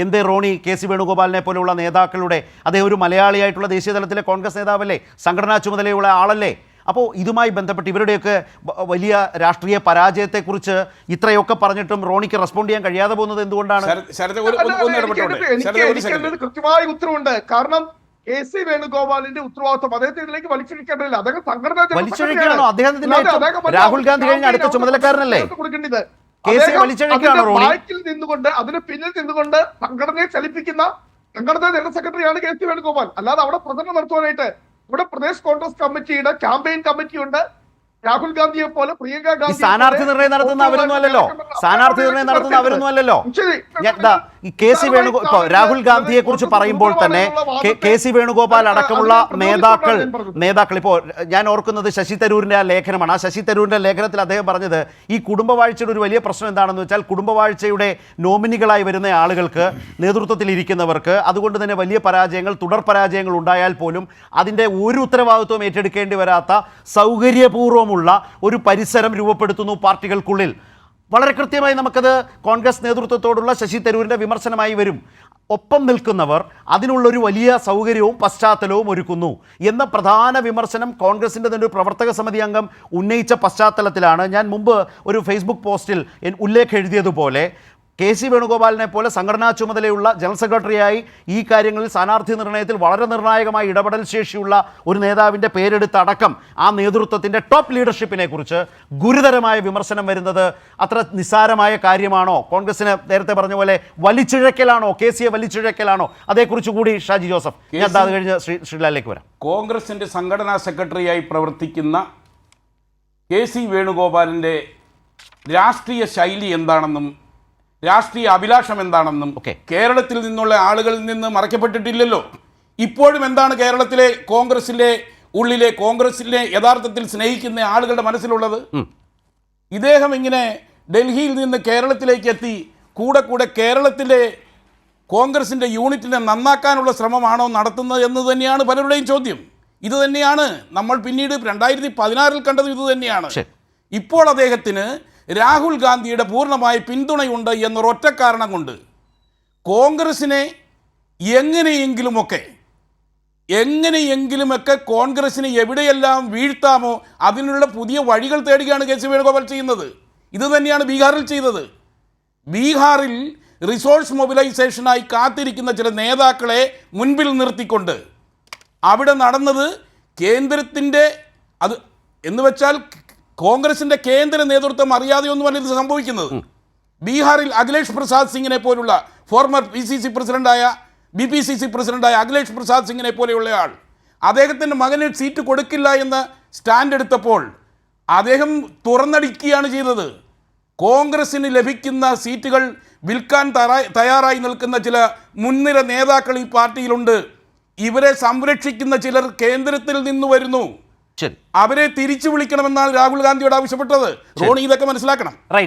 എന്തേ റോണി കെ.സി. വേണുഗോപാലിനെ പോലെയുള്ള നേതാക്കളുടെ, അദ്ദേഹം ഒരു മലയാളിയായിട്ടുള്ള ദേശീയ തലത്തിലെ കോൺഗ്രസ് നേതാവല്ലേ, സംഘടനാ ചുമതലയുള്ള ആളല്ലേ? അപ്പോൾ ഇതുമായി ബന്ധപ്പെട്ട് ഇവരുടെയൊക്കെ വലിയ രാഷ്ട്രീയ പരാജയത്തെക്കുറിച്ച് ഇത്രയൊക്കെ പറഞ്ഞിട്ടും റോണിക്ക് റെസ്പോണ്ട് ചെയ്യാൻ കഴിയാതെ പോകുന്നത് എന്തുകൊണ്ടാണ്? കൃത്യമായ ഉത്തരവുണ്ട്. കാരണം കെ.സി. വേണുഗോപാലിന്റെ ഉത്തരവാദിത്വം അദ്ദേഹത്തെ ഇതിലേക്ക് വലിച്ചിരിക്കേണ്ടതില്ല. അദ്ദേഹം വലിച്ചിഴക്കാണോ? അദ്ദേഹത്തിന്റെ രാഹുൽ ഗാന്ധി കഴിഞ്ഞ അടുത്ത ചുമതലക്കാരനല്ലേ? കൊടുക്കേണ്ടത് ബാക്കിൽ നിന്നുകൊണ്ട് അതിന് പിന്നിൽ നിന്നുകൊണ്ട് സംഘടനയെ ചലിപ്പിക്കുന്ന സംഘടനാ ജനറൽ സെക്രട്ടറിയാണ് കെ.സി. വേണുഗോപാൽ. അല്ലാതെ അവിടെ പ്രചരണം നടത്തുവാനായിട്ട് ഇവിടെ പ്രദേശ് കോൺഗ്രസ് കമ്മിറ്റിയുടെ ക്യാമ്പയിൻ കമ്മിറ്റി ഉണ്ട്. രാഹുൽ ഗാന്ധിയെ പോലെ പ്രിയങ്ക ഗാന്ധി സ്ഥാനാർത്ഥി നിർണയം നടത്തുന്ന അവരൊന്നും അല്ലല്ലോ. സ്ഥാനാർത്ഥി നിർണയം നടത്തുന്ന അവരൊന്നും അല്ലല്ലോ. കെ.സി. വേണുഗോപാൽ രാഹുൽ ഗാന്ധിയെ കുറിച്ച് പറയുമ്പോൾ തന്നെ കെ.സി. വേണുഗോപാൽ അടക്കമുള്ള നേതാക്കൾ ഇപ്പോൾ ഞാൻ ഓർക്കുന്നത് ശശി തരൂരിന്റെ ആ ലേഖനമാണ്. ആ ശശി തരൂരിന്റെ ലേഖനത്തിൽ അദ്ദേഹം പറഞ്ഞത് ഈ കുടുംബവാഴ്ചയുടെ ഒരു വലിയ പ്രശ്നം എന്താണെന്ന് വെച്ചാൽ കുടുംബവാഴ്ചയുടെ നോമിനികളായി വരുന്ന ആളുകൾക്ക്, നേതൃത്വത്തിൽ ഇരിക്കുന്നവർക്ക് അതുകൊണ്ട് തന്നെ വലിയ പരാജയങ്ങൾ, തുടർ പരാജയങ്ങൾ ഉണ്ടായാൽ പോലും അതിൻ്റെ ഒരു ഉത്തരവാദിത്വം ഏറ്റെടുക്കേണ്ടി വരാത്ത സൗകര്യപൂർവ്വമുള്ള ഒരു പരിസരം രൂപപ്പെടുത്തുന്നു പാർട്ടികൾക്കുള്ളിൽ. വളരെ കൃത്യമായി നമുക്കത് കോൺഗ്രസ് നേതൃത്വത്തോടുള്ള ശശി തരൂരിൻ്റെ വിമർശനമായി വരും. ഒപ്പം നിൽക്കുന്നവർ അതിനുള്ളൊരു വലിയ സൗകര്യവും പശ്ചാത്തലവും ഒരുക്കുന്നു എന്ന പ്രധാന വിമർശനം കോൺഗ്രസിൻ്റെ തന്നെ ഒരു പ്രവർത്തക സമിതി അംഗം ഉന്നയിച്ച പശ്ചാത്തലത്തിലാണ് ഞാൻ മുമ്പ് ഒരു ഫേസ്ബുക്ക് പോസ്റ്റിൽ ഉല്ലേഖ എഴുതിയതുപോലെ കെ.സി. വേണുഗോപാലിനെ പോലെ സംഘടനാ ചുമതലയുള്ള ജനറൽ സെക്രട്ടറിയായി ഈ കാര്യങ്ങളിൽ സ്ഥാനാർത്ഥി നിർണയത്തിൽ വളരെ നിർണായകമായി ഇടപെടൽ ശേഷിയുള്ള ഒരു നേതാവിൻ്റെ പേരെടുത്തടക്കം ആ നേതൃത്വത്തിൻ്റെ ടോപ്പ് ലീഡർഷിപ്പിനെ കുറിച്ച് ഗുരുതരമായ വിമർശനം വരുന്നത് അത്ര നിസ്സാരമായ കാര്യമാണോ? കോൺഗ്രസിന് നേരത്തെ പറഞ്ഞ പോലെ വലിച്ചിഴക്കലാണോ, കെ.സിയെ വലിച്ചിഴക്കലാണോ? അതേക്കുറിച്ച് കൂടി ഷാജി ജോസഫ്, ഞാൻ അത് കഴിഞ്ഞ് ശ്രീലാലിലേക്ക് വരാം. കോൺഗ്രസിൻ്റെ സംഘടനാ സെക്രട്ടറിയായി പ്രവർത്തിക്കുന്ന കെ.സി. വേണുഗോപാലിൻ്റെ രാഷ്ട്രീയ ശൈലി എന്താണെന്നും രാഷ്ട്രീയ അഭിലാഷം എന്താണെന്നും കേരളത്തിൽ നിന്നുള്ള ആളുകളിൽ നിന്ന് മറയ്ക്കപ്പെട്ടിട്ടില്ലല്ലോ. ഇപ്പോഴും എന്താണ് കേരളത്തിലെ കോൺഗ്രസിലെ യഥാർത്ഥത്തിൽ സ്നേഹിക്കുന്ന ആളുകളുടെ മനസ്സിലുള്ളത്? ഇദ്ദേഹം ഇങ്ങനെ ഡൽഹിയിൽ നിന്ന് കേരളത്തിലേക്ക് എത്തി കൂടെ കേരളത്തിലെ കോൺഗ്രസിൻ്റെ യൂണിറ്റിനെ നന്നാക്കാനുള്ള ശ്രമമാണോ നടത്തുന്നത് എന്ന് തന്നെയാണ് പലരുടെയും ചോദ്യം. ഇത് തന്നെയാണ് നമ്മൾ പിന്നീട് 2016 കണ്ടത്. ഇത് തന്നെയാണ്. ഇപ്പോൾ അദ്ദേഹത്തിന് രാഹുൽ ഗാന്ധിയുടെ പൂർണ്ണമായ പിന്തുണയുണ്ട് എന്നൊരൊറ്റ കാരണം കൊണ്ട് കോൺഗ്രസിനെ എങ്ങനെയെങ്കിലുമൊക്കെ കോൺഗ്രസിനെ എവിടെയെല്ലാം വീഴ്ത്താമോ അതിനുള്ള പുതിയ വഴികൾ തേടുകയാണ് കെ.സി. വേണുഗോപാൽ ചെയ്യുന്നത്. ഇത് തന്നെയാണ് ബീഹാറിൽ ചെയ്തത്. ബീഹാറിൽ റിസോഴ്സ് മൊബിലൈസേഷനായി കാത്തിരിക്കുന്ന ചില നേതാക്കളെ മുൻപിൽ നിർത്തിക്കൊണ്ട് അവിടെ നടന്നത് കേന്ദ്രത്തിൻ്റെ അത് എന്ന് വെച്ചാൽ കോൺഗ്രസിൻ്റെ കേന്ദ്ര നേതൃത്വം അറിയാതെയൊന്നുമല്ല ഇത് സംഭവിക്കുന്നത്. ബീഹാറിൽ അഖിലേഷ് പ്രസാദ് സിംഗിനെ പോലുള്ള ഫോർമർ ബി.പി.സി.സി പ്രസിഡന്റായ അഖിലേഷ് പ്രസാദ് സിംഗിനെ പോലെയുള്ളയാൾ അദ്ദേഹത്തിൻ്റെ മകന് സീറ്റ് കൊടുക്കില്ല എന്ന് സ്റ്റാൻഡ് എടുത്തപ്പോൾ അദ്ദേഹം തുറന്നടിക്കുകയാണ് ചെയ്തത്. കോൺഗ്രസിന് ലഭിക്കുന്ന സീറ്റുകൾ വിൽക്കാൻ തയ്യാറായി നിൽക്കുന്ന ചില മുൻനിര നേതാക്കൾ ഈ പാർട്ടിയിലുണ്ട്. ഇവരെ സംരക്ഷിക്കുന്ന ചിലർ കേന്ദ്രത്തിൽ നിന്ന് വരുന്നു. അവരെ തിരിച്ചു വിളിക്കണമെന്നാണ് രാഹുൽ ഗാന്ധിയോട് ആവശ്യപ്പെട്ടത്. റോണി ഇതൊക്കെ മനസ്സിലാക്കണം.